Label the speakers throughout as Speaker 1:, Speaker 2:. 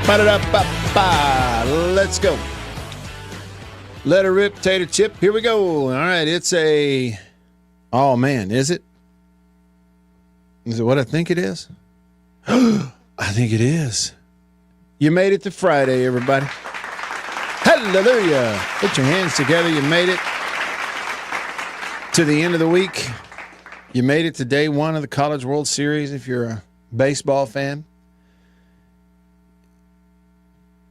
Speaker 1: Ba-da-da-ba-ba. Let's go. Let her rip, tater chip. Here we go. All right, it's a... Oh, man, is it? Is it what I think it is? I think it is. You made it to Friday, everybody. Hallelujah. Put your hands together. You made it to the end of the week. You made it to day one of the College World Series if you're a baseball fan.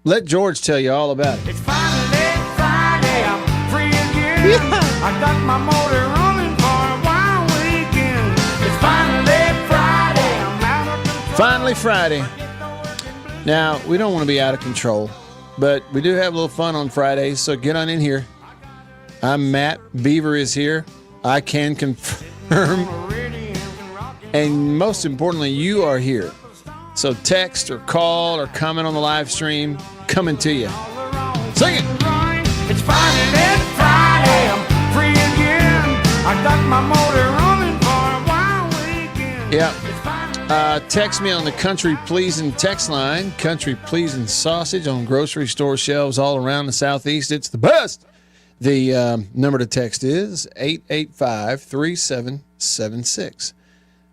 Speaker 1: Let George tell you all about it.
Speaker 2: It's finally Friday, I'm free again. Yeah. I got my motor running for a wild weekend. It's finally Friday, I'm out of control.
Speaker 1: Finally Friday. Now, we don't want to be out of control, but we do have a little fun on Fridays, so get on in here. I'm Matt. Beaver is here. I can confirm. And most importantly, you are here. So text or call or comment on the live stream. Coming to you. Sing it.
Speaker 2: It's finally Friday, I'm free again. I got my motor running for a wild weekend.
Speaker 1: Yeah. Text me on the Country Pleasin' text line. Country Pleasin' sausage on grocery store shelves all around the Southeast. It's the best. The number to text is 885-3776.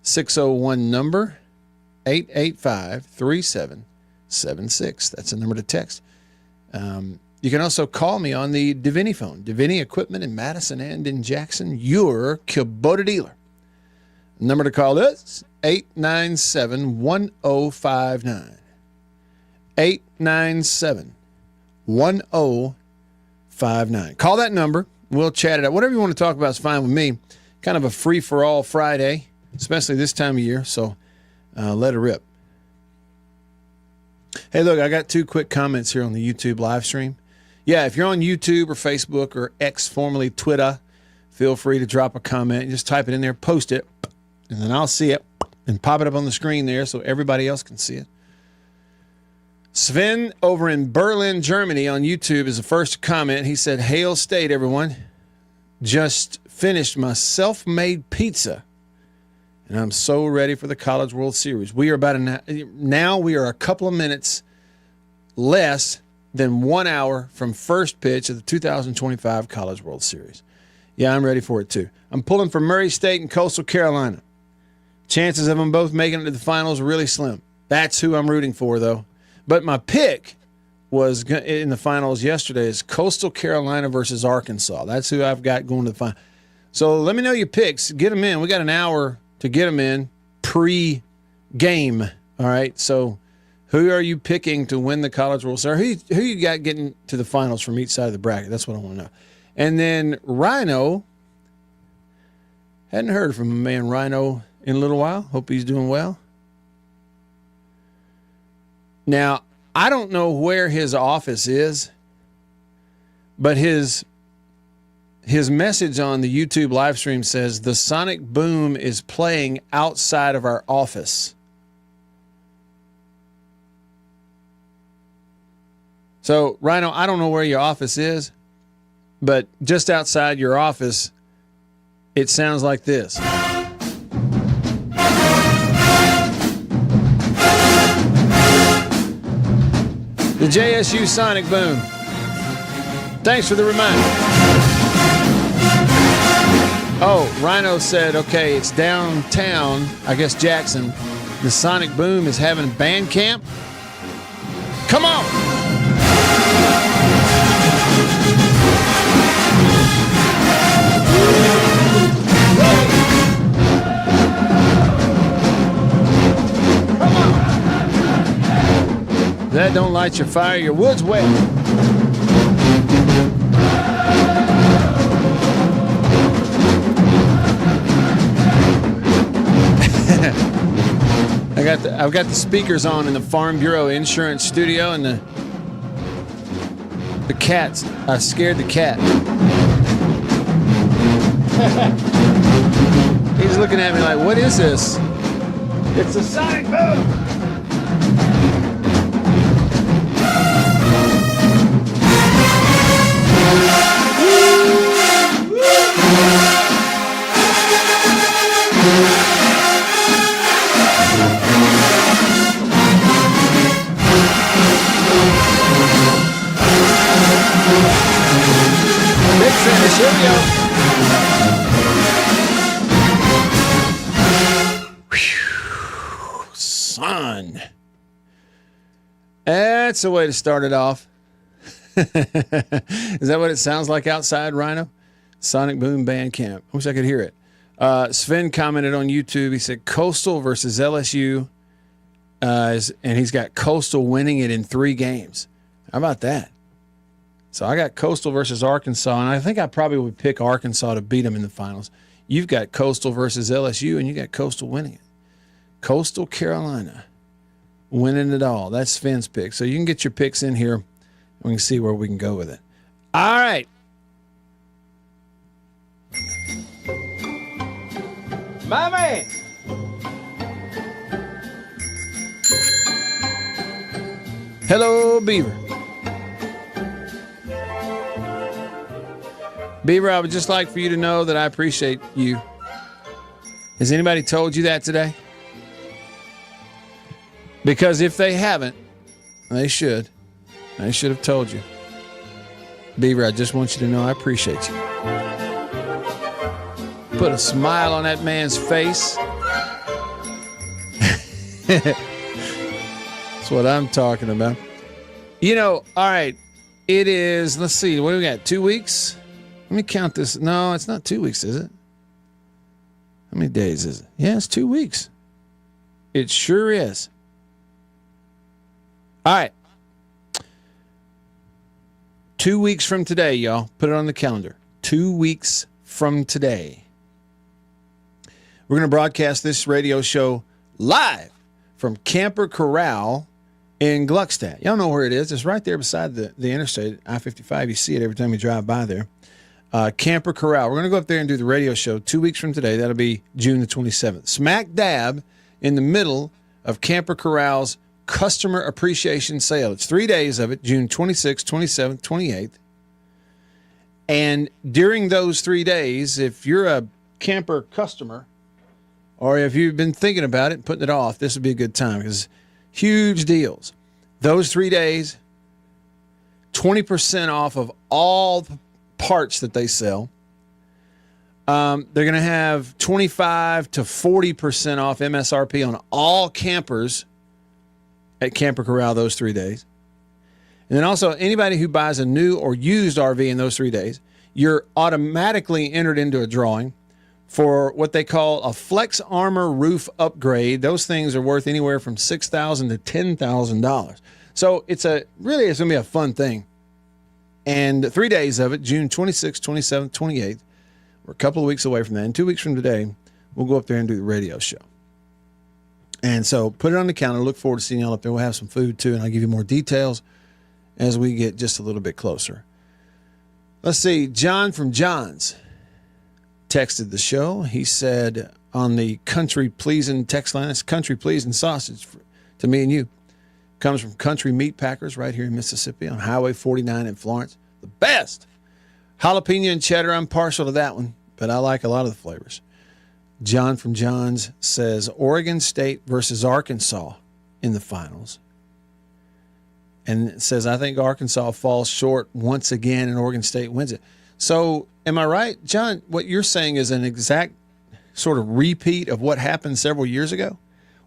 Speaker 1: 601 number 885-3776. That's the number to text. You can also call me on the Davini phone. Davini Equipment in Madison and in Jackson, your Kubota dealer. Number to call is 897-1059. 897-1059. Call that number. We'll chat it out. Whatever you want to talk about is fine with me. Kind of a free-for-all Friday, especially this time of year, so let it rip. Hey, look, I got two quick comments here on the YouTube live stream. Yeah, if you're on YouTube or Facebook or X, formerly Twitter, feel free to drop a comment. Just type it in there, post it, and then I'll see it and pop it up on the screen there so everybody else can see it. Sven over in Berlin, Germany on YouTube is the first to comment. He said, Hail State, everyone. Just finished my self-made pizza. And I'm so ready for the College World Series. We are now we are a couple of minutes less than 1 hour from first pitch of the 2025 College World Series. Yeah, I'm ready for it too. I'm pulling for Murray State and Coastal Carolina. Chances of them both making it to the finals are really slim. That's who I'm rooting for, though. But my pick was in the finals yesterday is Coastal Carolina versus Arkansas. That's who I've got going to the final. So let me know your picks. Get them in. We got an hour to get them in pre-game. All right, so who are you picking to win the College World Series? Who you got getting to the finals from each side of the bracket? That's what I want to know. And then Rhino, hadn't heard from a man Rhino in a little while. Hope he's doing well. Now, I don't know where his office is, but his message on the YouTube live stream says the Sonic Boom is playing outside of our office. So, Rhino, I don't know where your office is, but just outside your office, it sounds like this. The JSU Sonic Boom. Thanks for the reminder. Oh, Rhino said, okay, it's downtown, I guess Jackson. The Sonic Boom is having band camp. Come on! Come on! If that don't light your fire, your wood's wet. I've got the speakers on in the Farm Bureau Insurance Studio, and the cats. I scared the cat. He's looking at me like, "What is this?" It's a Sonic Boom. 1. That's the way to start it off. Is that what it sounds like outside, Rhino? Sonic Boom Band Camp. I wish I could hear it. Sven commented on YouTube. He said Coastal versus LSU. And he's got Coastal winning it in 3 games. How about that? So I got Coastal versus Arkansas, and I think I probably would pick Arkansas to beat them in the finals. You've got Coastal versus LSU, and you got Coastal winning it. Coastal Carolina winning it all. That's Sven's pick. So you can get your picks in here, and we can see where we can go with it. All right.
Speaker 2: My man.
Speaker 1: Hello, Beaver. Beaver, I would just like for you to know that I appreciate you. Has anybody told you that today? Because if they haven't, they should. They should have told you. Beaver, I just want you to know I appreciate you. Put a smile on that man's face. That's what I'm talking about. You know, all right, it is, let's see, what do we got, 2 weeks? Let me count this. No, it's not 2 weeks, is it? How many days is it? Yeah, it's 2 weeks. It sure is. All right. 2 weeks from today, y'all. Put it on the calendar. 2 weeks from today. We're going to broadcast this radio show live from Camper Corral in Gluckstadt. Y'all know where it is. It's right there beside the interstate, I-55. You see it every time you drive by there. Camper Corral. We're going to go up there and do the radio show 2 weeks from today. That'll be June the 27th. Smack dab in the middle of Camper Corral's Customer Appreciation Sale. It's 3 days of it, June 26th, 27th, 28th. And during those 3 days, if you're a camper customer, or if you've been thinking about it and putting it off, this would be a good time because huge deals. Those 3 days, 20% off of all the parts that they sell. They're going to have 25 to 40% off MSRP on all campers at Camper Corral those 3 days. And then also anybody who buys a new or used RV in those 3 days, you're automatically entered into a drawing for what they call a Flex Armor roof upgrade. Those things are worth anywhere from $6,000 to $10,000. So it's going to be a fun thing. And 3 days of it, June 26th, 27th, 28th. We're a couple of weeks away from that. And 2 weeks from today, we'll go up there and do the radio show. And so put it on the calendar. Look forward to seeing y'all up there. We'll have some food too, and I'll give you more details as we get just a little bit closer. Let's see. John from John's texted the show. He said on the Country Pleasing text line, it's Country Pleasing sausage to me and you. Comes from Country Meat Packers right here in Mississippi on Highway 49 in Florence. The best. Jalapeno and cheddar, I'm partial to that one, but I like a lot of the flavors. John from John's says Oregon State versus Arkansas in the finals. And it says, I think Arkansas falls short once again and Oregon State wins it. So am I right, John? What you're saying is an exact sort of repeat of what happened several years ago?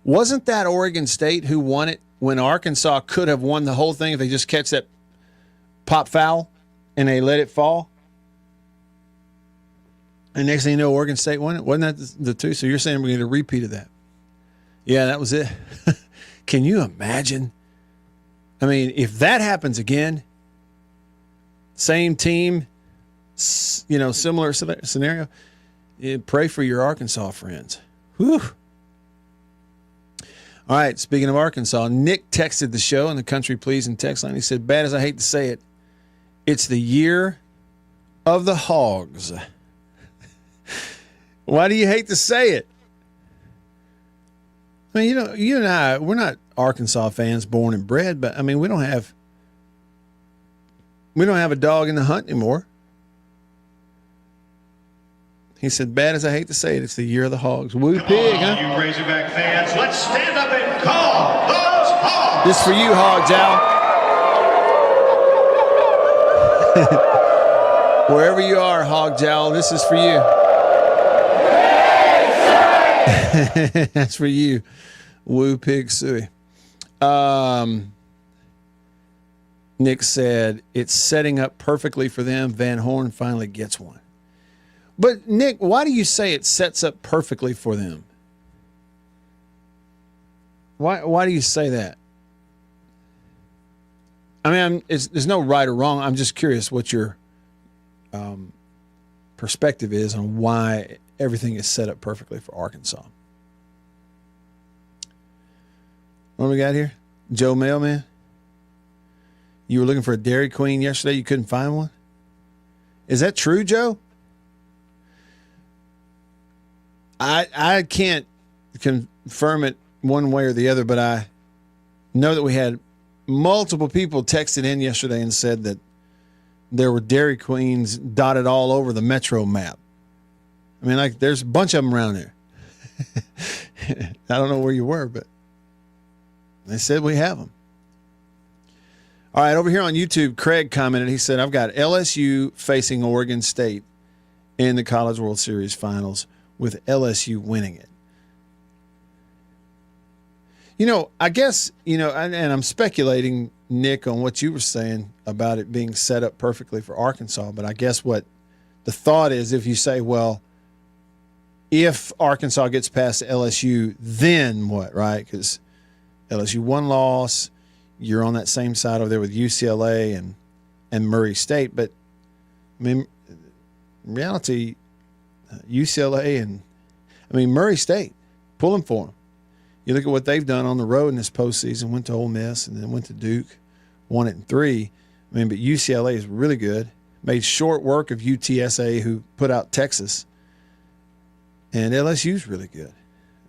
Speaker 1: Wasn't that Oregon State who won it when Arkansas could have won the whole thing if they just catch that pop foul and they let it fall? And next thing you know, Oregon State won it. Wasn't that the two? So you're saying we're going to get a repeat of that? Yeah, that was it. Can you imagine? I mean, if that happens again, same team, similar scenario, pray for your Arkansas friends. Whew. All right, speaking of Arkansas, Nick texted the show on the Country Pleasing text line. He said, bad as I hate to say it, it's the year of the Hogs. Why do you hate to say it? I mean, you and I, we're not Arkansas fans born and bred, but I mean, we don't have a dog in the hunt anymore. He said, bad as I hate to say it, it's the year of the Hogs. Woo pig, huh?
Speaker 3: You Razorback fans, let's stand up and call those Hogs.
Speaker 1: This is for you, Hogs, Al. Wherever you are, Hog Jowl, this is for you. That's for you, Woo Pig Suey. Nick said, it's setting up perfectly for them. Van Horn finally gets one. But, Nick, why do you say it sets up perfectly for them? Why do you say that? I mean, there's no right or wrong. I'm just curious what your perspective is on why everything is set up perfectly for Arkansas. What do we got here? Joe Mailman? You were looking for a Dairy Queen yesterday. You couldn't find one? Is that true, Joe? I can't confirm it one way or the other, but I know that we had multiple people texted in yesterday and said that there were Dairy Queens dotted all over the metro map. I mean, like, there's a bunch of them around there. I don't know where you were, but they said we have them. All right, over here on YouTube, Craig commented. He said, I've got LSU facing Oregon State in the College World Series finals with LSU winning it. You know, I guess, you know, and I'm speculating, Nick, on what you were saying about it being set up perfectly for Arkansas, but I guess what the thought is, if you say, well, if Arkansas gets past LSU, then what, right? Because LSU one loss, you're on that same side over there with UCLA and Murray State. But, I mean, in reality, UCLA and, Murray State, pulling for them. You look at what they've done on the road in this postseason, went to Ole Miss and then went to Duke, won it in 3. But UCLA is really good. Made short work of UTSA, who put out Texas. And LSU's really good.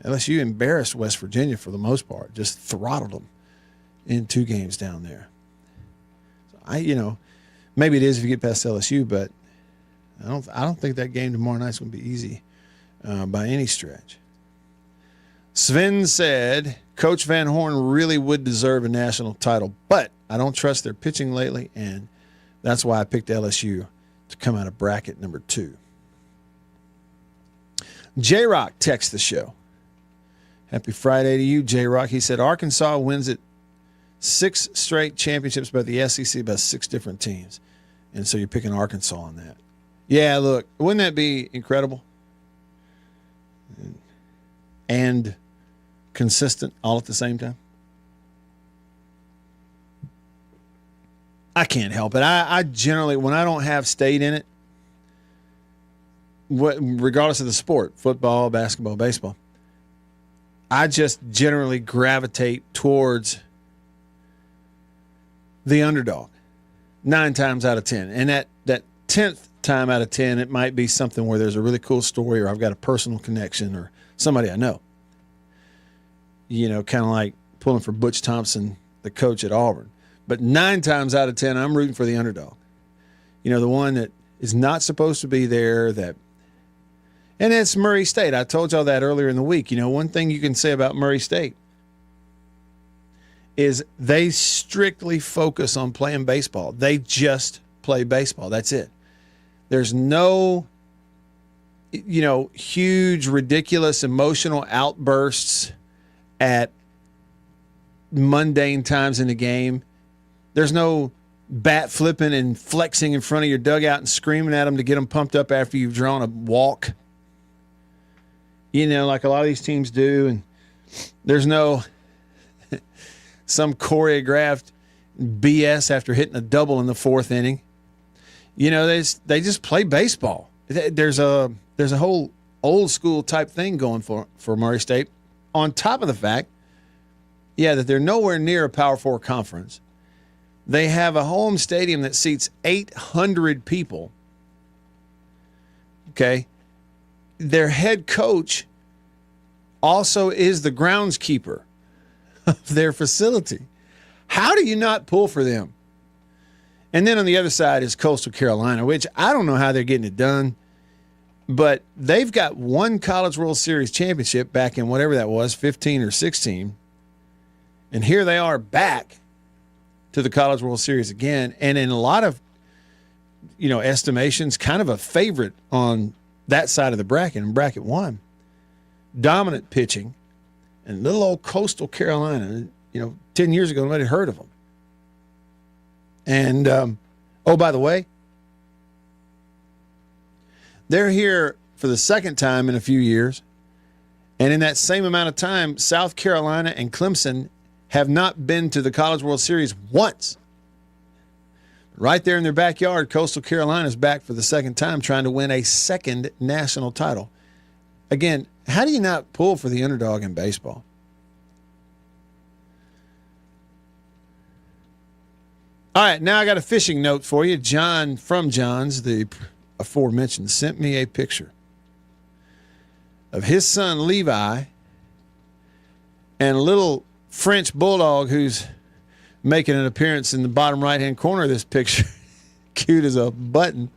Speaker 1: LSU embarrassed West Virginia for the most part, just throttled them in 2 games down there. So maybe it is if you get past LSU, but I don't think that game tomorrow night's going to be easy by any stretch. Sven said, Coach Van Horn really would deserve a national title, but I don't trust their pitching lately, and that's why I picked LSU to come out of bracket number 2. J-Rock texts the show. Happy Friday to you, J-Rock. He said, Arkansas wins it 6 straight championships by the SEC by 6 different teams. And so you're picking Arkansas on that. Yeah, look, wouldn't that be incredible? And consistent all at the same time? I can't help it. I generally, when I don't have state in it, regardless of the sport, football, basketball, baseball, I just generally gravitate towards the underdog 9 times out of 10. And that 10th time out of 10, it might be something where there's a really cool story or I've got a personal connection or somebody I know. Kind of like pulling for Butch Thompson, the coach at Auburn. But 9 times out of 10, I'm rooting for the underdog. The one that is not supposed to be there, and it's Murray State. I told y'all that earlier in the week. One thing you can say about Murray State is they strictly focus on playing baseball. They just play baseball. That's it. There's no, huge, ridiculous emotional outbursts at mundane times in the game. There's no bat flipping and flexing in front of your dugout and screaming at them to get them pumped up after you've drawn a walk. Like a lot of these teams do. And there's no some choreographed BS after hitting a double in the 4th inning. They just play baseball. There's a whole old school type thing going for Murray State. On top of the fact, that they're nowhere near a Power 4 conference. They have a home stadium that seats 800 people. Okay. Their head coach also is the groundskeeper of their facility. How do you not pull for them? And then on the other side is Coastal Carolina, which I don't know how they're getting it done, but they've got one College World Series championship back in whatever that was, 15 or 16. And here they are back to the College World Series again. And in a lot of, estimations, kind of a favorite on that side of the bracket, in bracket 1. Dominant pitching. And little old Coastal Carolina, 10 years ago, nobody had heard of them. And, oh, by the way, they're here for the second time in a few years. And in that same amount of time, South Carolina and Clemson have not been to the College World Series once. Right there in their backyard, Coastal Carolina is back for the second time trying to win a second national title. Again, how do you not pull for the underdog in baseball? All right, now I got a fishing note for you. John from John's, the aforementioned, sent me a picture of his son Levi and a little French bulldog who's making an appearance in the bottom right-hand corner of this picture. Cute as a button.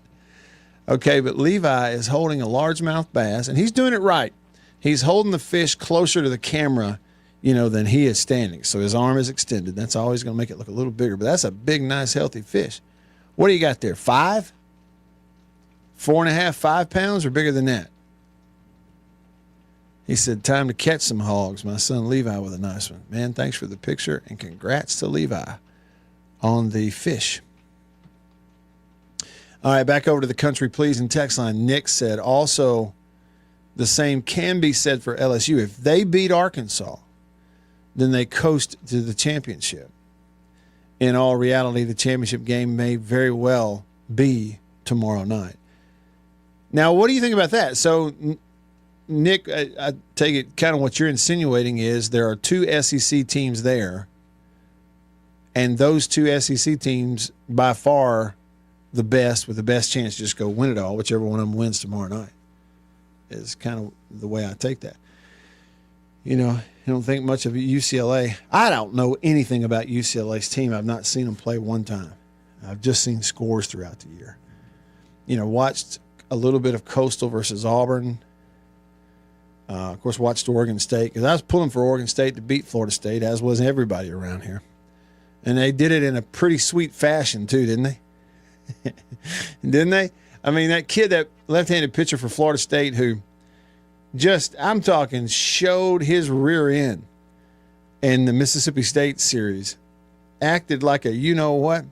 Speaker 1: Okay, but Levi is holding a largemouth bass, and he's doing it right. He's holding the fish closer to the camera, than he is standing. So his arm is extended. That's always going to make it look a little bigger, but that's a big, nice, healthy fish. What do you got there, 5? 4.5, 5 pounds, or bigger than that? He said, time to catch some hogs. My son Levi with a nice one. Man, thanks for the picture, and congrats to Levi on the fish. All right, back over to the country pleasing text line. Nick said, also, the same can be said for LSU. If they beat Arkansas, then they coast to the championship. In all reality, the championship game may very well be tomorrow night. Now, what do you think about that? So, Nick, I take it kind of what you're insinuating is there are 2 SEC teams there, and those 2 SEC teams, by far the best, with the best chance to just go win it all, whichever one of them wins tomorrow night, is kind of the way I take that. I don't think much of UCLA. I don't know anything about UCLA's team. I've not seen them play one time. I've just seen scores throughout the year. Watched a little bit of Coastal versus Auburn. Of course, watched Oregon State, because I was pulling for Oregon State to beat Florida State, as was everybody around here. And they did it in a pretty sweet fashion, too, didn't they? Didn't they? I mean, that kid, that left-handed pitcher for Florida State who I'm talking, showed his rear end in the Mississippi State series, acted like a you-know-what,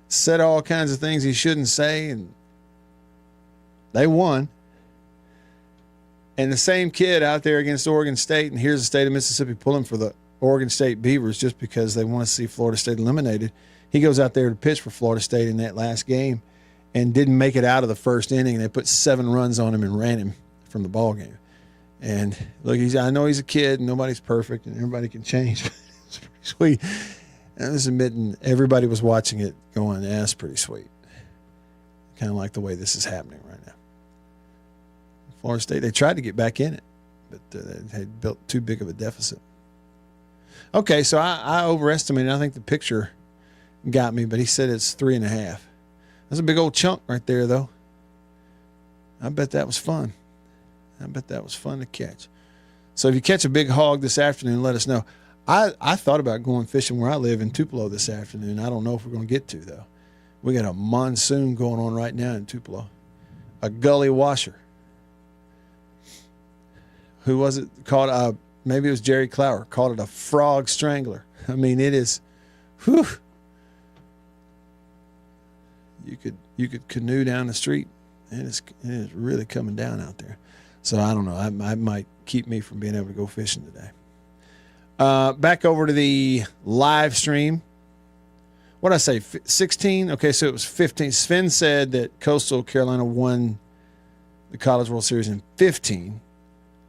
Speaker 1: said all kinds of things he shouldn't say, and they won. And the same kid out there against Oregon State, and here's the state of Mississippi pulling for the Oregon State Beavers just because they want to see Florida State eliminated. He goes out there to pitch for Florida State in that last game and didn't make it out of the first inning. They put 7 runs on him and ran him from the ball game. And look, I know he's a kid and nobody's perfect and everybody can change. It's pretty sweet. And I was admitting everybody was watching it going, yeah, that's pretty sweet. Kind of like the way this is happening right now. Florida State, they tried to get back in it, but they had built too big of a deficit. Okay, so I overestimated. I think the picture got me, but he said it's 3.5. That's a big old chunk right there, though. I bet that was fun. I bet that was fun to catch. So if you catch a big hog this afternoon, let us know. I thought about going fishing where I live in Tupelo this afternoon. I don't know if we're going to get to, though. We got a monsoon going on right now in Tupelo. A gully washer. Who was it called? Maybe it was Jerry Clower. Called it a frog strangler. I mean, it is, whew. You could canoe down the street. It is really coming down out there. So I don't know. I might keep me from being able to go fishing today. Back over to the live stream. What did I say? 16? Okay, so it was 15. Sven said that Coastal Carolina won the College World Series in 15.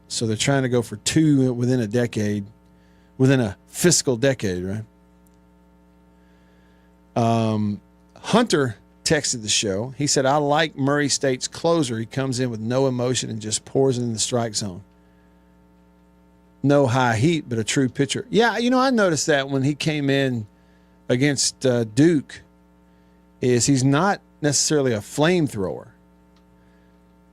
Speaker 1: So they're trying to go for 2 within a decade, within a fiscal decade, right? Hunter texted the show. He said, I like Murray State's closer. He comes in with no emotion and just pours it in the strike zone. No high heat, but a true pitcher. Yeah, I noticed that when he came in against Duke, is he's not necessarily a flamethrower.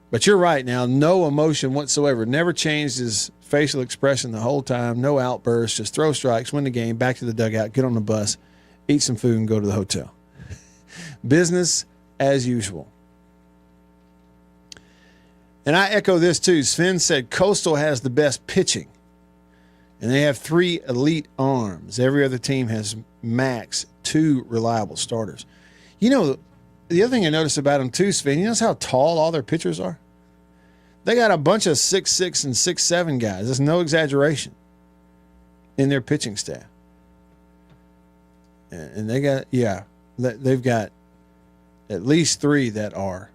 Speaker 1: But you're right now, no emotion whatsoever. Never changed his facial expression the whole time. No outbursts, just throw strikes, win the game, back to the dugout, get on the bus, eat some food, and go to the hotel. Business as usual. And I echo this too. Sven said Coastal has the best pitching. And they have 3 elite arms. Every other team has max 2 reliable starters. You know, the other thing I noticed about them too, Sven, you notice how tall all their pitchers are? They got a bunch of 6'6" and 6'7" guys. There's no exaggeration in their pitching staff. And they got, they've got at least 3 that are,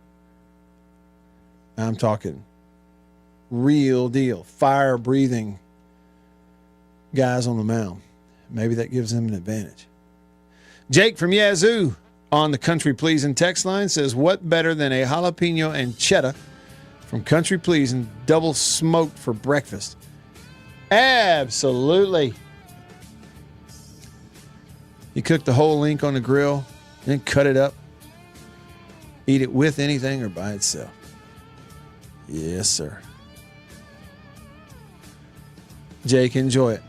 Speaker 1: I'm talking real deal, fire-breathing guys on the mound. Maybe that gives them an advantage. Jake from Yazoo on the Country Pleasin' text line says, what better than a jalapeno and cheddar from Country Pleasin' double smoked for breakfast? Absolutely. You cook the whole link on the grill, then cut it up. Eat it with anything or by itself. Yes, sir. Jake, enjoy it.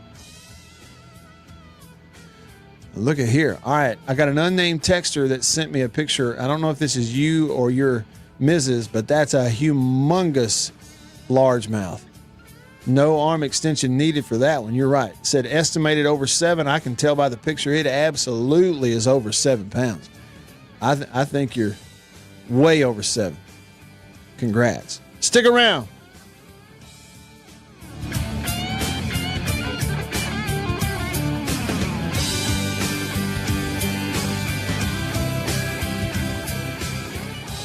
Speaker 1: Look at here. All right, I got an unnamed texter that sent me a picture. I don't know if this is you or your Mrs., but that's a humongous largemouth. No arm extension needed for that one. You're right. It said estimated over 7. I can tell by the picture it absolutely is over 7 pounds. I think you're way over 7. Congrats. Stick around.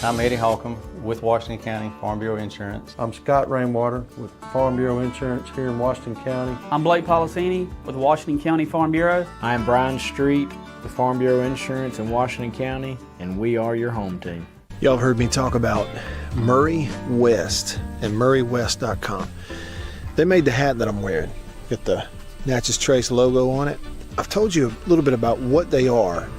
Speaker 4: I'm Eddie Holcomb with Washington County Farm Bureau Insurance.
Speaker 5: I'm Scott Rainwater with Farm Bureau Insurance here in Washington County.
Speaker 6: I'm Blake Policini with Washington County Farm Bureau.
Speaker 7: I'm Brian Street with Farm Bureau Insurance in Washington County, and we are your home team.
Speaker 8: Y'all have heard me talk about Murray West and MurrayWest.com. They made the hat that I'm wearing. Got the Natchez Trace logo on it. I've told you a little bit about what they are.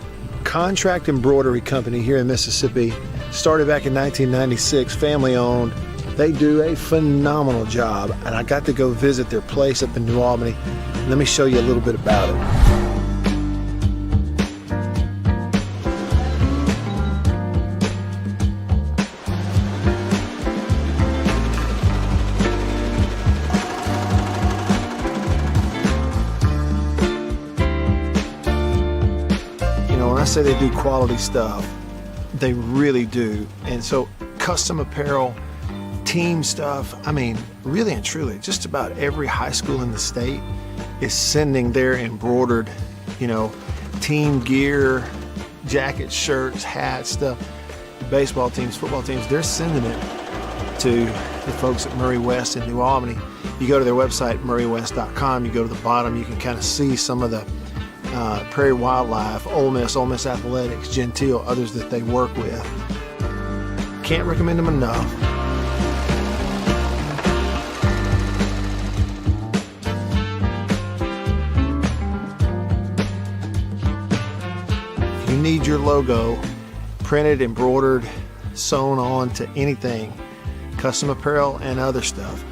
Speaker 8: Contract embroidery company here in Mississippi. Started back in 1996, family owned. They do a phenomenal job, and I got to go visit their place up in New Albany. Let me show you a little bit about it. When I say they do quality stuff, they really do. And so custom apparel, team stuff, I mean, really and truly, just about every high school in the state is sending their embroidered, team gear, jackets, shirts, hats, stuff. Baseball teams, football teams, they're sending it to the folks at Murray West in New Albany. You go to their website, MurrayWest.com, you go to the bottom, you can kind of see some of the Prairie Wildlife, Ole Miss Athletics, Gentile, others that they work with. Can't recommend them enough. If you need your logo printed, embroidered, sewn on to anything, custom apparel and other stuff,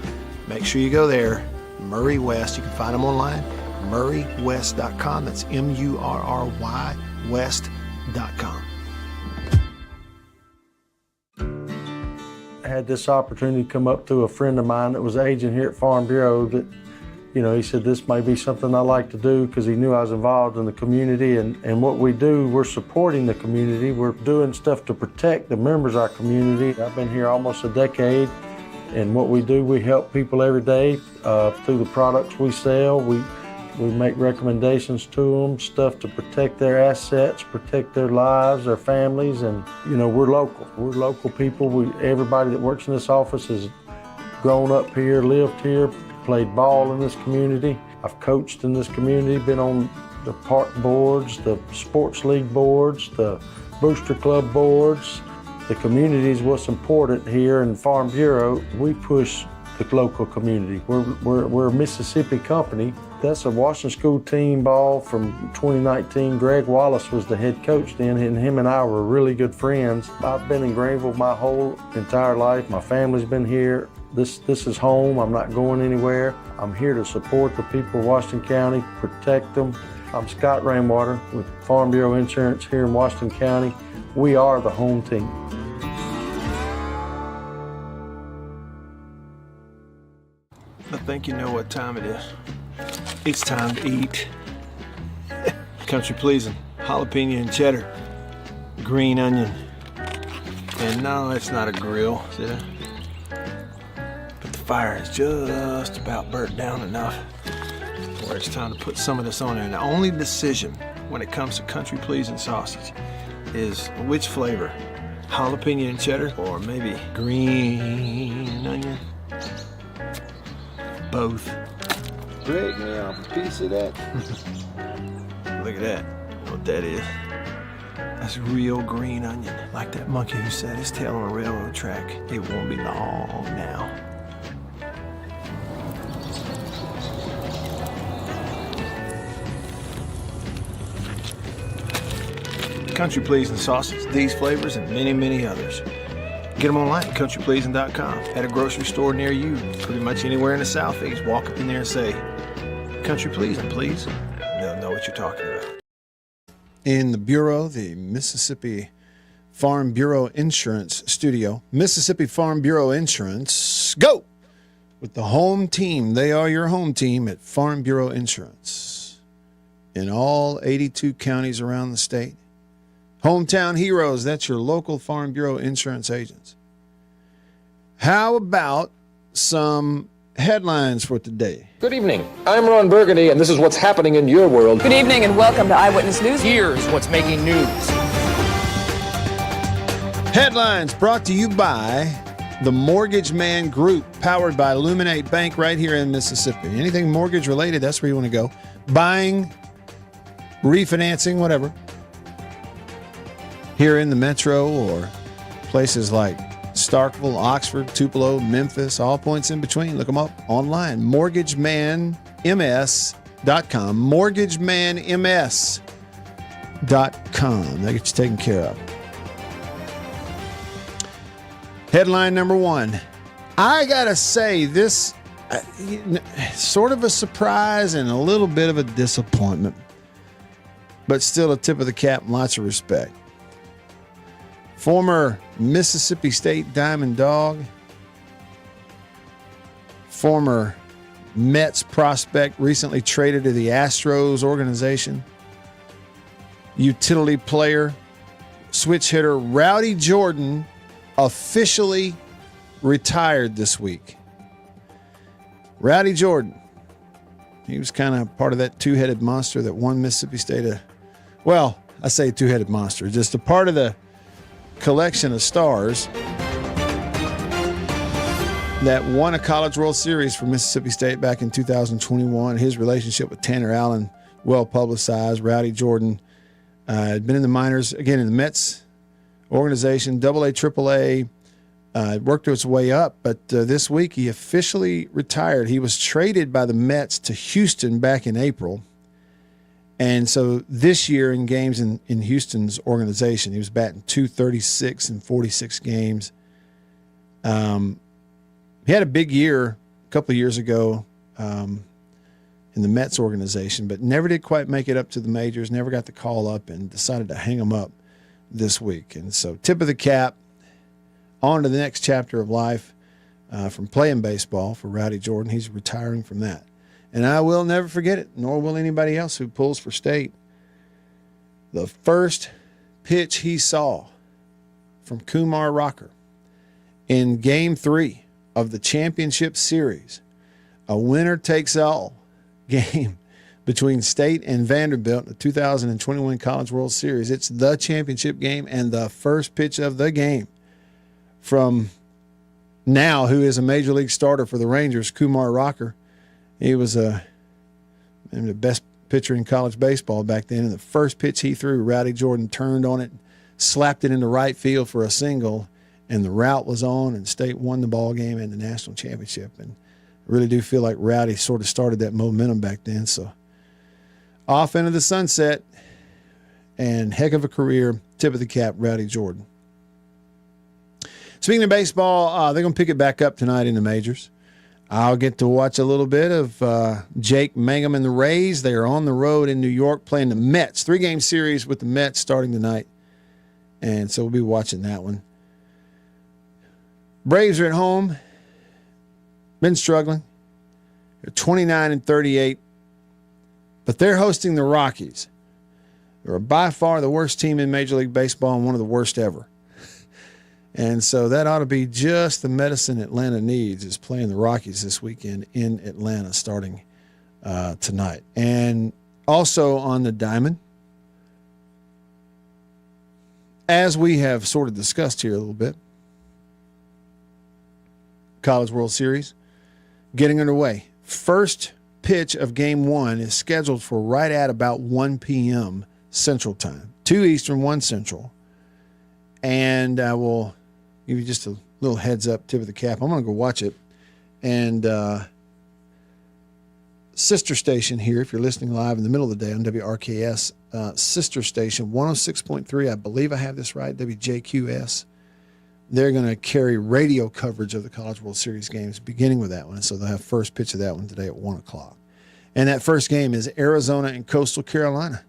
Speaker 8: make sure you go there. Murray West, you can find them online. MurrayWest.com. That's MURRY West.com.
Speaker 5: I had this opportunity to come up to a friend of mine that was an agent here at Farm Bureau that, he said this may be something I like to do because he knew I was involved in the community. And what we do, we're supporting the community. We're doing stuff to protect the members of our community. I've been here almost a decade. And what we do, we help people every day through the products we sell. We make recommendations to them, stuff to protect their assets, protect their lives, their families, and we're local. We're local people. Everybody that works in this office has grown up here, lived here, played ball in this community. I've coached in this community, been on the park boards, the sports league boards, the booster club boards. The community is what's important here in Farm Bureau. We push the local community. We're a Mississippi company. That's a Washington School team ball from 2019. Greg Wallace was the head coach then, and him and I were really good friends. I've been in Greenville my whole entire life. My family's been here. This is home. I'm not going anywhere. I'm here to support the people of Washington County, protect them. I'm Scott Rainwater with Farm Bureau Insurance here in Washington County. We are the home team.
Speaker 8: I think you know what time it is. It's time to eat. Country pleasing, jalapeno and cheddar, green onion. And no, it's not a grill, see that? But the fire is just about burnt down enough where it's time to put some of this on there. And the only decision when it comes to country pleasing sausage is which flavor, jalapeno and cheddar or maybe green onion. Both.
Speaker 1: Break me off a piece of that.
Speaker 8: Look at that, what that is. That's real green onion. Like that monkey who set his tail on a railroad track. It won't be long now. Country pleasing sausage, these flavors, and many, many others. Get them online at countrypleasing.com. At a grocery store near you, pretty much anywhere in the Southeast. Walk up in there and say, "Country pleasing, please." They'll know what you're talking about.
Speaker 1: In the Bureau, the Mississippi Farm Bureau Insurance Studio. Mississippi Farm Bureau Insurance, go! With the home team. They are your home team at Farm Bureau Insurance. In all 82 counties around the state. Hometown heroes, that's your local Farm Bureau insurance agents. How about some headlines for today?
Speaker 9: Good evening. I'm Ron Burgundy, and this is what's happening in your world.
Speaker 10: Good evening, and welcome to Eyewitness News.
Speaker 9: Here's what's making news.
Speaker 1: Headlines brought to you by the Mortgage Man Group, powered by Illuminate Bank right here in Mississippi. Anything mortgage related, that's where you want to go. Buying, refinancing, whatever. Here in the metro or places like Starkville, Oxford, Tupelo, Memphis, all points in between. Look them up online. MortgageManMS.com. MortgageManMS.com. They get you taken care of. Headline number one. I got to say, this sort of a surprise and a little bit of a disappointment, but still a tip of the cap and lots of respect. Former Mississippi State Diamond Dog, former Mets prospect, recently traded to the Astros organization, utility player, switch hitter Rowdy Jordan officially retired this week. Rowdy Jordan, he was kind of part of that two-headed monster that won Mississippi State. Well, I say two-headed monster, just a part of the collection of stars that won a College World Series for Mississippi State back in 2021. His relationship with Tanner Allen, well publicized. Rowdy Jordan had been in the minors, again in the Mets organization, AA, AAA, worked its way up, but this week he officially retired. He was traded by the Mets to Houston back in April. And so this year in games in Houston's organization, he was batting .236 in 46 games. He had a big year a couple of years ago in the Mets organization, but never did quite make it up to the majors, never got the call up, and decided to hang him up this week. And so tip of the cap, on to the next chapter of life from playing baseball for Rowdy Jordan. He's retiring from that. And I will never forget it, nor will anybody else who pulls for State. The first pitch he saw from Kumar Rocker in Game 3 of the championship series, a winner-takes-all game between State and Vanderbilt in the 2021 College World Series. It's the championship game and the first pitch of the game from now, who is a Major League starter for the Rangers, Kumar Rocker. He was the best pitcher in college baseball back then. And the first pitch he threw, Rowdy Jordan turned on it, slapped it into right field for a single, and the route was on, and State won the ball game and the national championship. And I really do feel like Rowdy sort of started that momentum back then. So off into the sunset, and heck of a career. Tip of the cap, Rowdy Jordan. Speaking of baseball, they're going to pick it back up tonight in the majors. I'll get to watch a little bit of Jake Mangum and the Rays. They are on the road in New York playing the Mets. 3-game series with the Mets starting tonight. And so we'll be watching that one. Braves are at home. Been struggling. They're 29-38 But they're hosting the Rockies. They're by far the worst team in Major League Baseball and one of the worst ever. And so that ought to be just the medicine Atlanta needs, is playing the Rockies this weekend in Atlanta starting tonight. And also on the diamond, as we have sort of discussed here a little bit, College World Series getting underway. First pitch of Game 1 is scheduled for right at about 1 p.m. Central Time, 2 Eastern, 1 Central. And I will give you just a little heads up, tip of the cap. I'm going to go watch it. And sister station here, if you're listening live in the middle of the day on WRKS, sister station 106.3, I believe I have this right, WJQS. They're going to carry radio coverage of the College World Series games, beginning with that one. So they'll have first pitch of that one today at 1 o'clock. And that first game is Arizona and Coastal Carolina.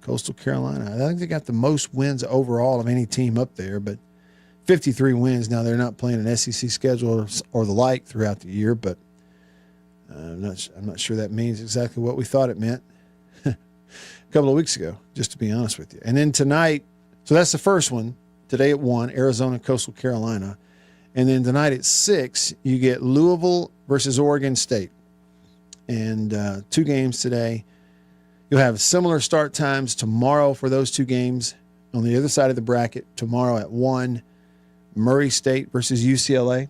Speaker 1: Coastal Carolina. I think they got the most wins overall of any team up there, but 53 wins. Now, they're not playing an SEC schedule or the like throughout the year, but I'm not sure that means exactly what we thought it meant a couple of weeks ago, just to be honest with you. And then tonight, so that's the first one. Today at 1, Arizona, Coastal Carolina. And then tonight at 6, you get Louisville versus Oregon State. And 2 games today. You'll have similar start times tomorrow for those 2 games. On the other side of the bracket, tomorrow at 1, Murray State versus UCLA.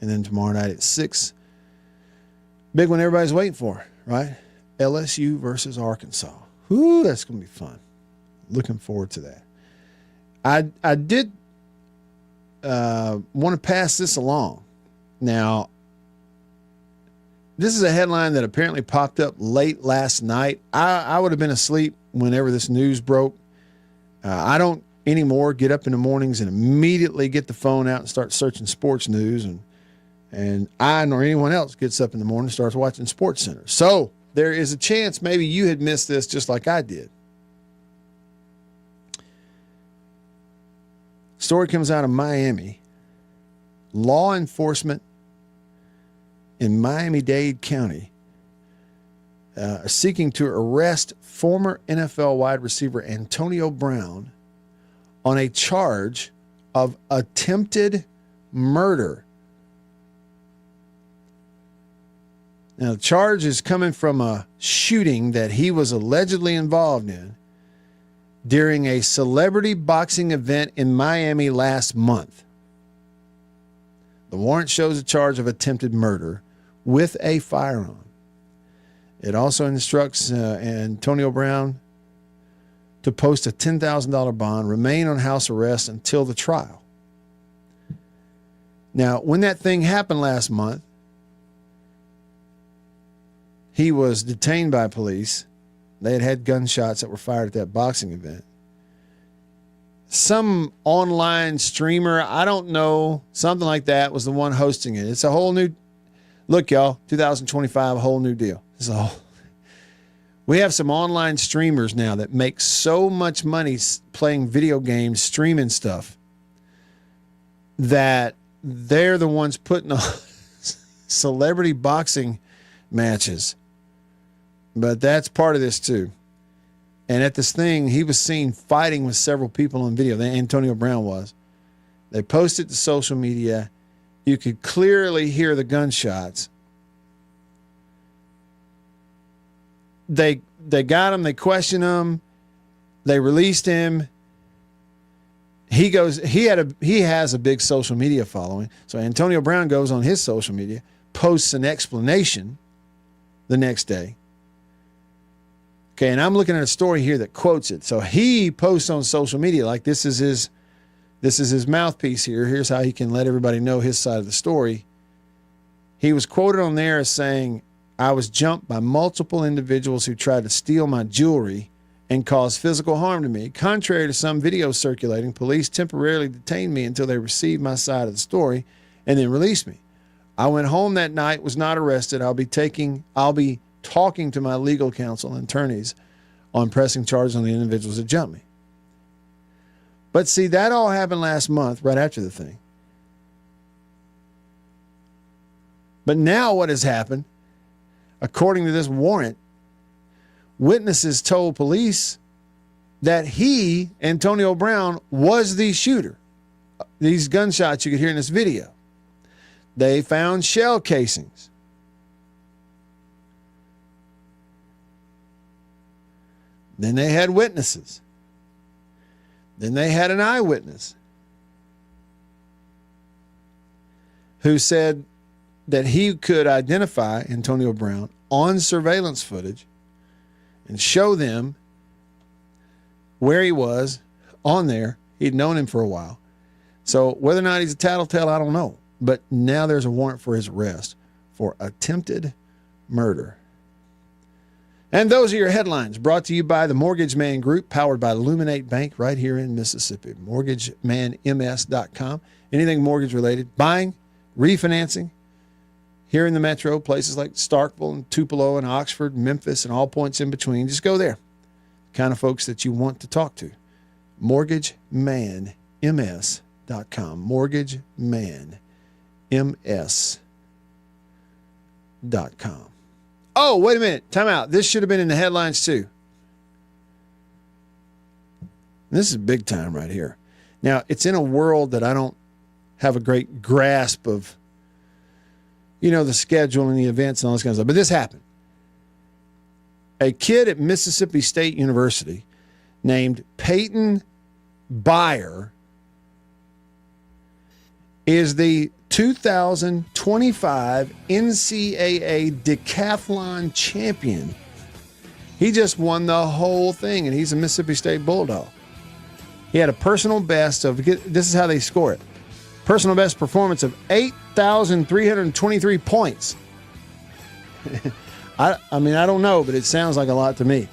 Speaker 1: And then tomorrow night at 6, big one everybody's waiting for, right? LSU versus Arkansas. Whoo, that's going to be fun. Looking forward to that. I did want to pass this along. Now, this is a headline that apparently popped up late last night. I would have been asleep whenever this news broke. I don't anymore get up in the mornings and immediately get the phone out and start searching sports news. And I nor anyone else gets up in the morning and starts watching Sports Center. So there is a chance maybe you had missed this just like I did. Story comes out of Miami. Law enforcement in Miami-Dade County are seeking to arrest former NFL wide receiver Antonio Brown on a charge of attempted murder. Now, the charge is coming from a shooting that he was allegedly involved in during a celebrity boxing event in Miami last month. The warrant shows a charge of attempted murder with a firearm. It also instructs Antonio Brown to post a $10,000 bond, remain on house arrest until the trial. Now, when that thing happened last month, he was detained by police. They had gunshots that were fired at that boxing event. Some online streamer, I don't know, something like that, was the one hosting it. It's a whole new, look, y'all, 2025, a whole new deal. So we have some online streamers now that make so much money playing video games, streaming stuff, that they're the ones putting on celebrity boxing matches. But that's part of this too. And at this thing, he was seen fighting with several people on video. Antonio Brown was. They posted to social media. You could clearly hear the gunshots. They got him. They questioned him. They released him. He goes. He has a big social media following. So Antonio Brown goes on his social media, posts an explanation the next day. Okay, and I'm looking at a story here that quotes it. So he posts on social media like this is his mouthpiece here. Here's how he can let everybody know his side of the story. He was quoted on there as saying, "I was jumped by multiple individuals who tried to steal my jewelry and cause physical harm to me. Contrary to some videos circulating, police temporarily detained me until they received my side of the story and then released me. I went home that night, was not arrested. I'll be talking to my legal counsel and attorneys on pressing charges on the individuals that jumped me." But see, that all happened last month, right after the thing. But now what has happened, according to this warrant, witnesses told police that he, Antonio Brown, was the shooter. These gunshots you could hear in this video. They found shell casings. Then they had witnesses. Then they had an eyewitness who said that he could identify Antonio Brown on surveillance footage and show them where he was on there. He'd known him for a while. So whether or not he's a tattletale, I don't know. But now there's a warrant for his arrest for attempted murder. And those are your headlines, brought to you by the Mortgage Man Group, powered by Illuminate Bank right here in Mississippi. MortgageManMS.com. Anything mortgage related, buying, refinancing, here in the metro, places like Starkville and Tupelo and Oxford, Memphis, and all points in between. Just go there. The kind of folks that you want to talk to. MortgageManMS.com. MortgageManMS.com. Oh, wait a minute. Time out. This should have been in the headlines too. This is big time right here. Now, it's in a world that I don't have a great grasp of, you know, the schedule and the events and all this kind of stuff. But this happened. A kid at Mississippi State University named Peyton Byer is the 2025 NCAA decathlon champion. He just won the whole thing, and he's a Mississippi State Bulldog. He had a personal best of, this is how they score it, personal best performance of 8,323 points. I mean, I don't know, but it sounds like a lot to me.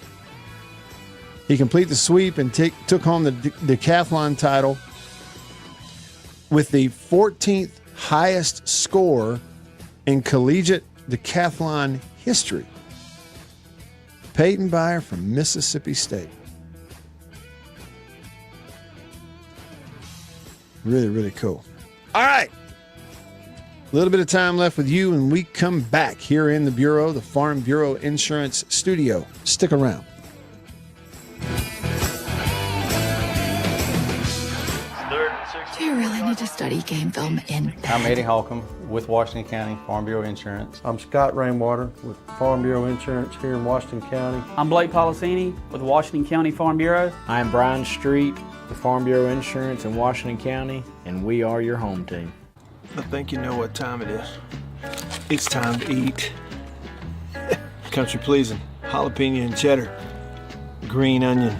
Speaker 1: He completed the sweep and took home the decathlon title with the 14th highest score in collegiate decathlon history. Peyton Byer from Mississippi State. Really, really cool. All right. A little bit of time left with you, and we come back here in the Bureau, the Farm Bureau Insurance Studio. Stick around.
Speaker 10: Do you really need to study game film in bed?
Speaker 4: I'm Eddie Holcomb with Washington County Farm Bureau Insurance.
Speaker 5: I'm Scott Rainwater with Farm Bureau Insurance here in Washington County.
Speaker 6: I'm Blake Policini with Washington County Farm Bureau.
Speaker 7: I am Brian Street with Farm Bureau Insurance in Washington County, and we are your home team.
Speaker 8: I think you know what time it is. It's time to eat. Country pleasing, jalapeno and cheddar, green onion.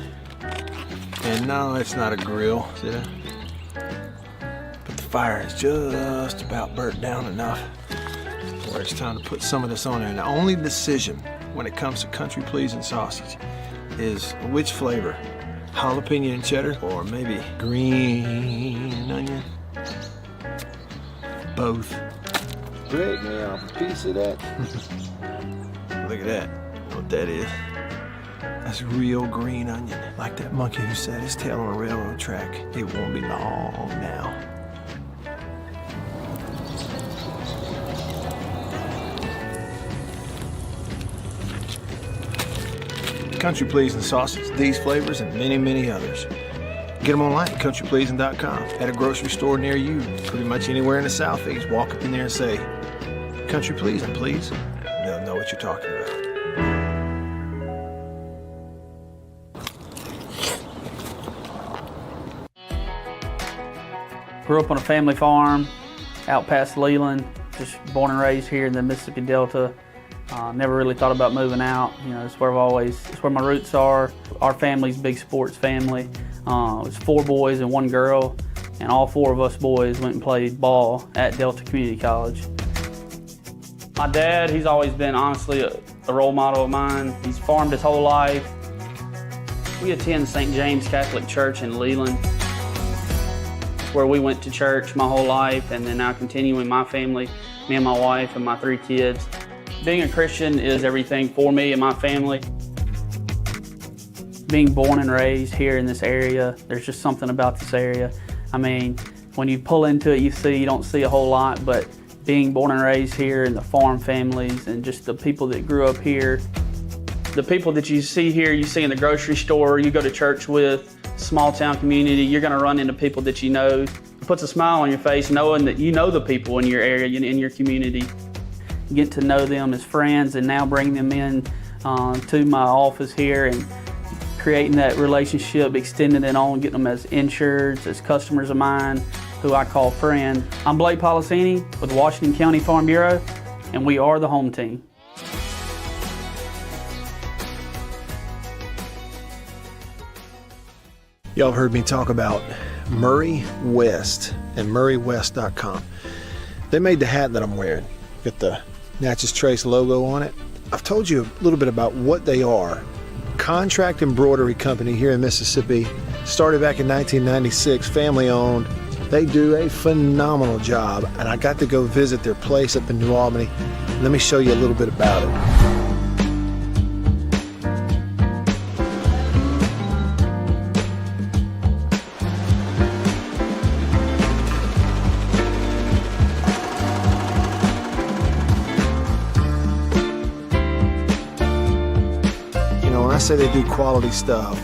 Speaker 8: And no, it's not a grill, see that? But the fire is just about burnt down enough where it's time to put some of this on there. And the only decision when it comes to country pleasing sausage is which flavor, jalapeno and cheddar or maybe green onion. Both.
Speaker 1: Break me off a piece of that.
Speaker 8: Look at that. What that is. That's real green onion. Like that monkey who set his tail on a railroad track. It won't be long now. Country pleasing sausage, these flavors, and many, many others. Get them online at countrypleasing.com, at a grocery store near you, pretty much anywhere in the Southeast. Walk up in there and say, Country Pleasing, please. They'll know what you're talking about.
Speaker 6: Grew up on a family farm out past Leland, just born and raised here in the Mississippi Delta. Never really thought about moving out. You know, it's where my roots are. Our family's a big sports family. It was 4 boys and 1 girl, and all 4 of us boys went and played ball at Delta Community College. My dad, he's always been honestly a role model of mine. He's farmed his whole life. We attend St. James Catholic Church in Leland, where we went to church my whole life, and then now continuing my family, me and my wife and my 3 kids. Being a Christian is everything for me and my family. Being born and raised here in this area, there's just something about this area. I mean, when you pull into it, you don't see a whole lot, but being born and raised here and the farm families and just the people that grew up here. The people that you see here, you see in the grocery store, you go to church with, small town community, you're gonna run into people that you know. It puts a smile on your face knowing that you know the people in your area, in your community. Get to know them as friends and now bring them in to my office here and creating that relationship, extending it on, getting them as insureds, as customers of mine, who I call friend. I'm Blake Policini with Washington County Farm Bureau, and we are the home team.
Speaker 8: Y'all have heard me talk about Murray West and MurrayWest.com. They made the hat that I'm wearing. Got the Natchez Trace logo on it. I've told you a little bit about what they are. Contract embroidery company here in Mississippi. Started back in 1996, family owned. They do a phenomenal job, and I got to go visit their place up in New Albany. Let me show you a little bit about it. When I say they do quality stuff,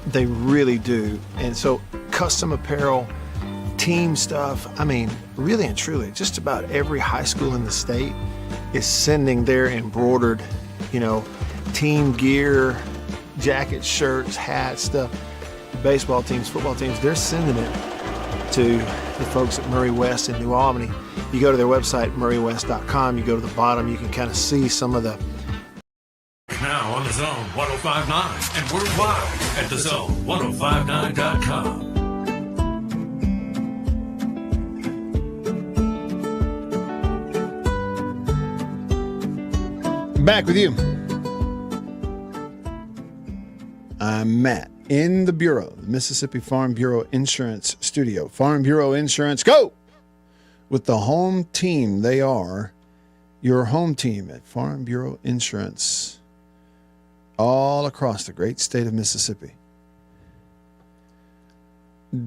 Speaker 8: they really do. And so custom apparel, team stuff, I mean, really and truly, just about every high school in the state is sending their embroidered, team gear, jackets, shirts, hats, stuff. Baseball teams, football teams, they're sending it to the folks at Murray West in New Albany. You go to their website, MurrayWest.com, you go to the bottom, you can kind of see some of the
Speaker 11: now on the Zone 1059 and worldwide at thezone1059.com.
Speaker 1: Back with you. I'm Matt in the Bureau, the Mississippi Farm Bureau Insurance Studio. Farm Bureau Insurance, go! With the home team, they are your home team at Farm Bureau Insurance all across the great state of Mississippi.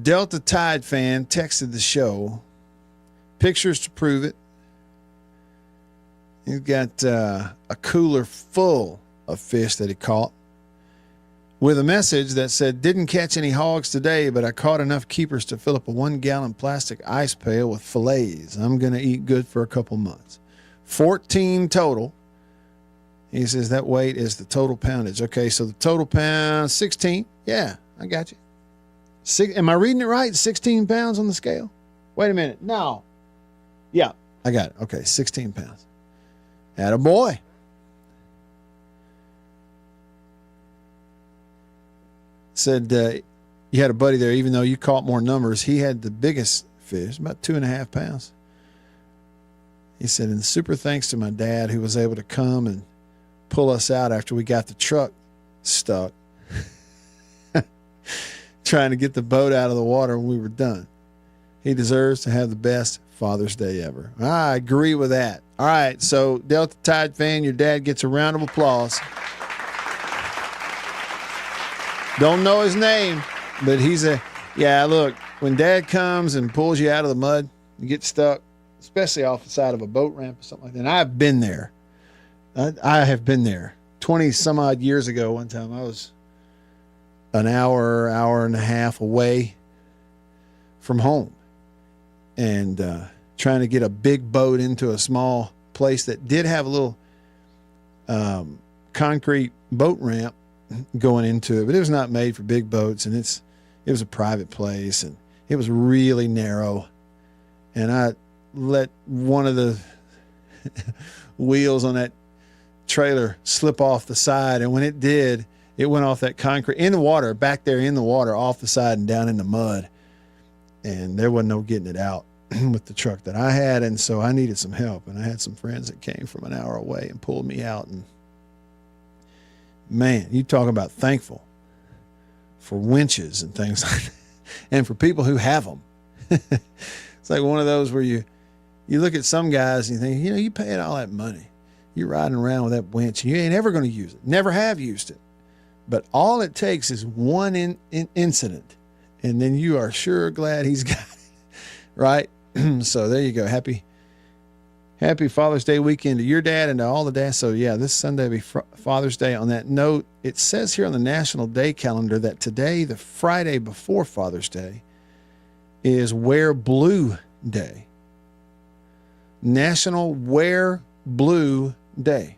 Speaker 1: Delta Tide fan texted the show, pictures to prove it. He's got a cooler full of fish that he caught with a message that said, didn't catch any hogs today, but I caught enough keepers to fill up a 1-gallon plastic ice pail with fillets. I'm going to eat good for a couple months. 14 total. He says that weight is the total poundage. Okay, so the total pound, 16. Yeah, I got you. Am I reading it right? 16 pounds on the scale? Wait a minute. No. Yeah, I got it. Okay, 16 pounds. Attaboy. Said you had a buddy there, even though you caught more numbers, he had the biggest fish, about 2.5 pounds. He said, and super thanks to my dad who was able to come and pull us out after we got the truck stuck trying to get the boat out of the water when we were done. He deserves to have the best Father's Day ever. I agree with that. All right, so Delta Tide fan, your dad gets a round of applause. Don't know his name, but look, when dad comes and pulls you out of the mud, you get stuck, especially off the side of a boat ramp or something like that. And I've been there. I have been there 20 some odd years ago. One time I was an hour and a half away from home and trying to get a big boat into a small place that did have a little concrete boat ramp going into it, but it was not made for big boats, and it was a private place, and it was really narrow. And I let one of the wheels on that trailer slip off the side, and when it did, it went off that concrete in the water, back there in the water, off the side and down in the mud, and there wasn't no getting it out with the truck that I had. And so I needed some help, and I had some friends that came from an hour away and pulled me out. And man, you talk about thankful for winches and things like that, and for people who have them. It's like one of those where you look at some guys and you think, you paid all that money, you're riding around with that winch, and you ain't ever going to use it, never have used it. But all it takes is one incident, and then you are sure glad he's got it, right? So there you go. Happy Happy Father's Day weekend to your dad and to all the dads. So, yeah, this Sunday will be Father's Day. On that note, it says here on the National Day calendar that today, the Friday before Father's Day, is Wear Blue Day. National Wear Blue Day.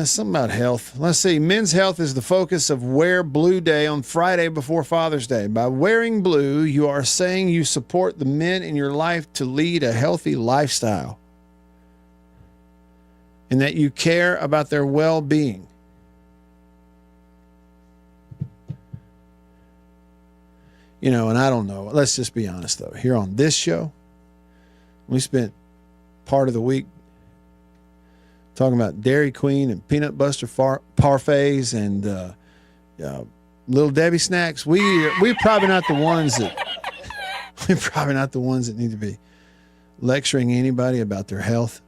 Speaker 1: Something about health. Let's see. Men's health is the focus of Wear Blue Day on Friday before Father's Day. By wearing blue, you are saying you support the men in your life to lead a healthy lifestyle and that you care about their well-being. You know, and I don't know. Let's just be honest, though. Here on this show, we spent part of the week talking about Dairy Queen and peanut butter parfaits and Little Debbie snacks. We're probably not the ones that need to be lecturing anybody about their health.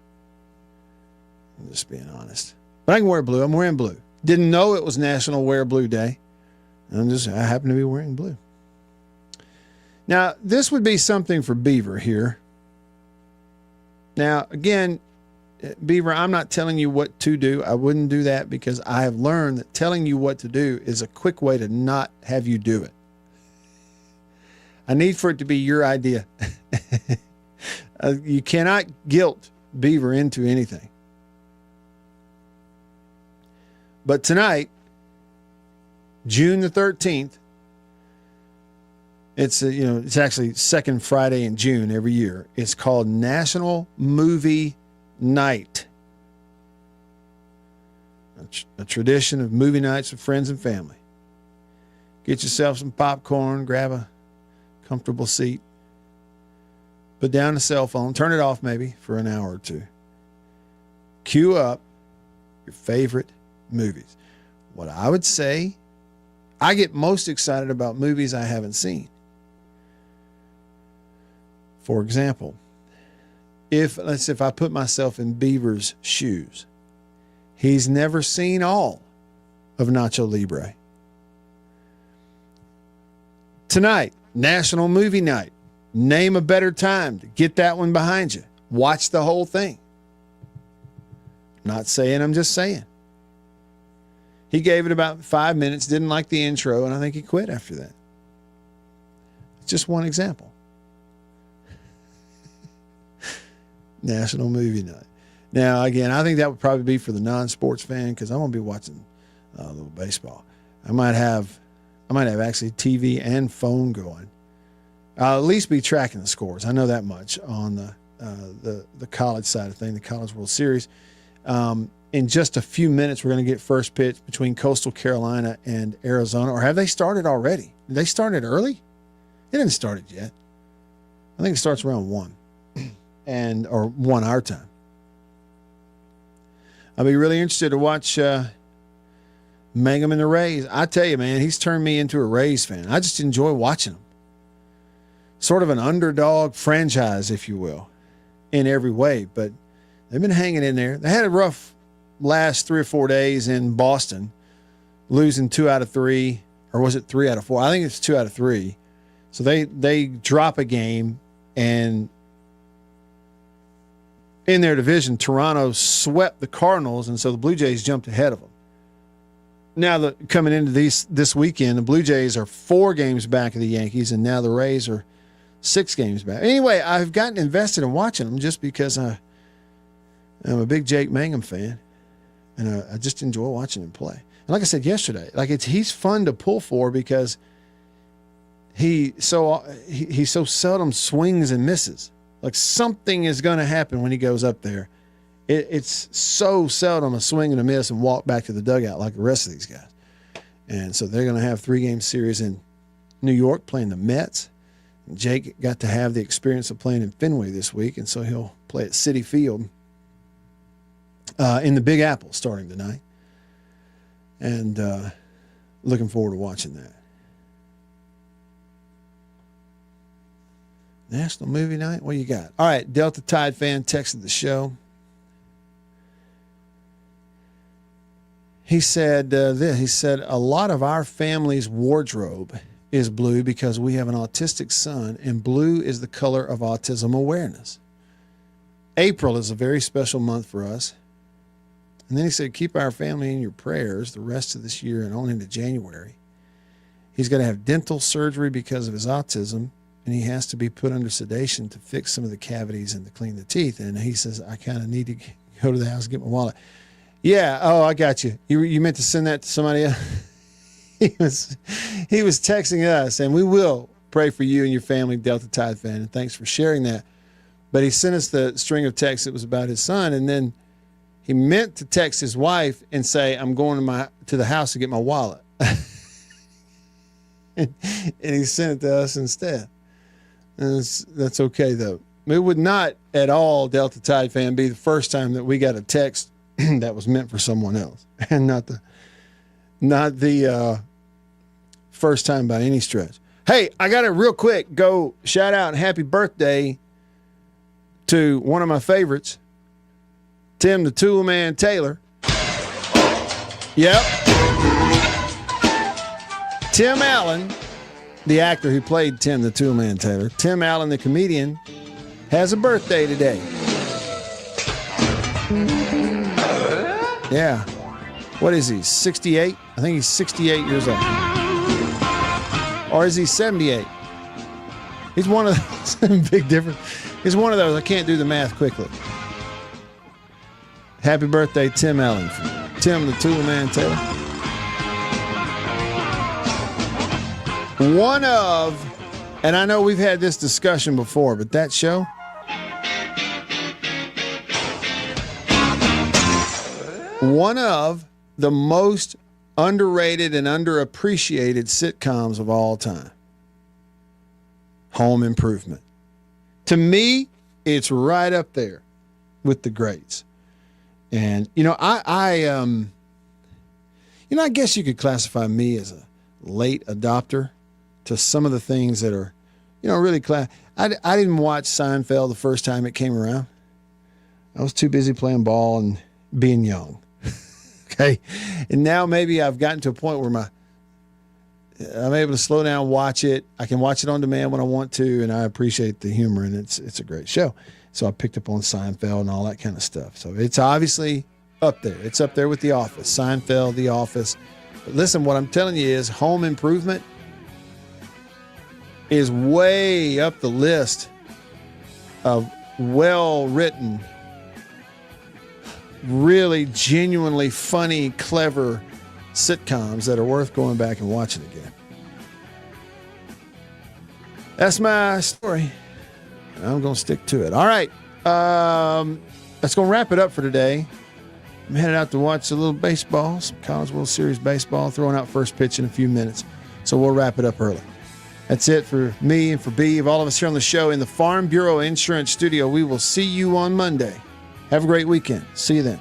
Speaker 1: I'm just being honest. But I can wear blue. I'm wearing blue. Didn't know it was National Wear Blue Day. I happen to be wearing blue. Now, this would be something for Beaver here. Now, again, Beaver, I'm not telling you what to do. I wouldn't do that because I have learned that telling you what to do is a quick way to not have you do it. I need for it to be your idea. You cannot guilt Beaver into anything. But tonight, June the 13th, it's actually second Friday in June every year. It's called National Movie Night. A tradition of movie nights with friends and family. Get yourself some popcorn, grab a comfortable seat, put down the cell phone, turn it off maybe for an hour or two. Cue up your favorite movies. What I would say, I get most excited about movies I haven't seen. For example, if I put myself in Beaver's shoes, he's never seen all of Nacho Libre. Tonight, National Movie Night. Name a better time to get that one behind you. Watch the whole thing. Not saying, I'm just saying. He gave it about 5 minutes, didn't like the intro, and I think he quit after that. It's just one example. National Movie Night. Now, again, I think that would probably be for the non-sports fan because I'm going to be watching a little baseball. I might have actually TV and phone going. I'll at least be tracking the scores. I know that much on the college side of things, the College World Series. In just a few minutes, we're going to get first pitch between Coastal Carolina and Arizona. Or have they started already? Did they started early? It hasn't started yet. I think it starts around 1. Or 1 our time. I'll be really interested to watch Mangum and the Rays. I tell you, man, he's turned me into a Rays fan. I just enjoy watching them. Sort of an underdog franchise, if you will, in every way. But they've been hanging in there. They had a rough last 3 or 4 days in Boston, losing 2 out of 3, or was it 3 out of 4? I think it's 2 out of 3. So they drop a game, and in their division, Toronto swept the Cardinals, and so the Blue Jays jumped ahead of them. Now, coming into this weekend, the Blue Jays are 4 games back of the Yankees, and now the Rays are 6 games back. Anyway, I've gotten invested in watching them just because I'm a big Jake Mangum fan, and I just enjoy watching him play. And like I said yesterday, he's fun to pull for because he so seldom swings and misses. Like something is going to happen when he goes up there. It's so seldom a swing and a miss and walk back to the dugout like the rest of these guys. And so they're going to have 3-game series in New York playing the Mets. And Jake got to have the experience of playing in Fenway this week, and so he'll play at Citi Field in the Big Apple starting tonight. And looking forward to watching that. National Movie Night? What you got? All right, Delta Tide fan texted the show. He said this. He said, a lot of our family's wardrobe is blue because we have an autistic son, and blue is the color of autism awareness. April is a very special month for us. And then he said, keep our family in your prayers the rest of this year and on into January. He's going to have dental surgery because of his autism, and he has to be put under sedation to fix some of the cavities and to clean the teeth. And he says, I kind of need to go to the house and get my wallet. Yeah, oh, I got you. You meant to send that to somebody else? He was texting us, and we will pray for you and your family, Delta Tide fan, and thanks for sharing that. But he sent us the string of texts that was about his son, and then he meant to text his wife and say, I'm going to the house to get my wallet. and he sent it to us instead. And that's okay, though. It would not at all, Delta Tide fan, be the first time that we got a text that was meant for someone else, and not the first time by any stretch. Hey, I got to real quick go shout out and happy birthday to one of my favorites, Tim the Tool Man Taylor. Yep. Tim Allen, the actor who played Tim the Tool Man Taylor, Tim Allen the comedian, has a birthday today. Yeah. What is he, 68? I think he's 68 years old. Or is he 78? He's one of those, big difference. He's one of those, I can't do the math quickly. Happy birthday, Tim Allen, from Tim the Tool Man Taylor. One of, and I know we've had this discussion before, but that show, one of the most underrated and underappreciated sitcoms of all time. Home Improvement. To me, it's right up there with the greats. And, I guess you could classify me as a late adopter to some of the things that are, really I didn't watch Seinfeld the first time it came around. I was too busy playing ball and being young. Okay. And now maybe I've gotten to a point where I'm able to slow down, watch it. I can watch it on demand when I want to, and I appreciate the humor, and it's a great show. So I picked up on Seinfeld and all that kind of stuff. So it's obviously up there. It's up there with The Office, Seinfeld, The Office. But listen, what I'm telling you is Home Improvement is way up the list of well-written, really genuinely funny, clever sitcoms that are worth going back and watching again. That's my story. I'm going to stick to it. All right. That's going to wrap it up for today. I'm headed out to watch a little baseball, some College World Series baseball, throwing out first pitch in a few minutes. So we'll wrap it up early. That's it for me and for B, of all of us here on the show in the Farm Bureau Insurance Studio. We will see you on Monday. Have a great weekend. See you then.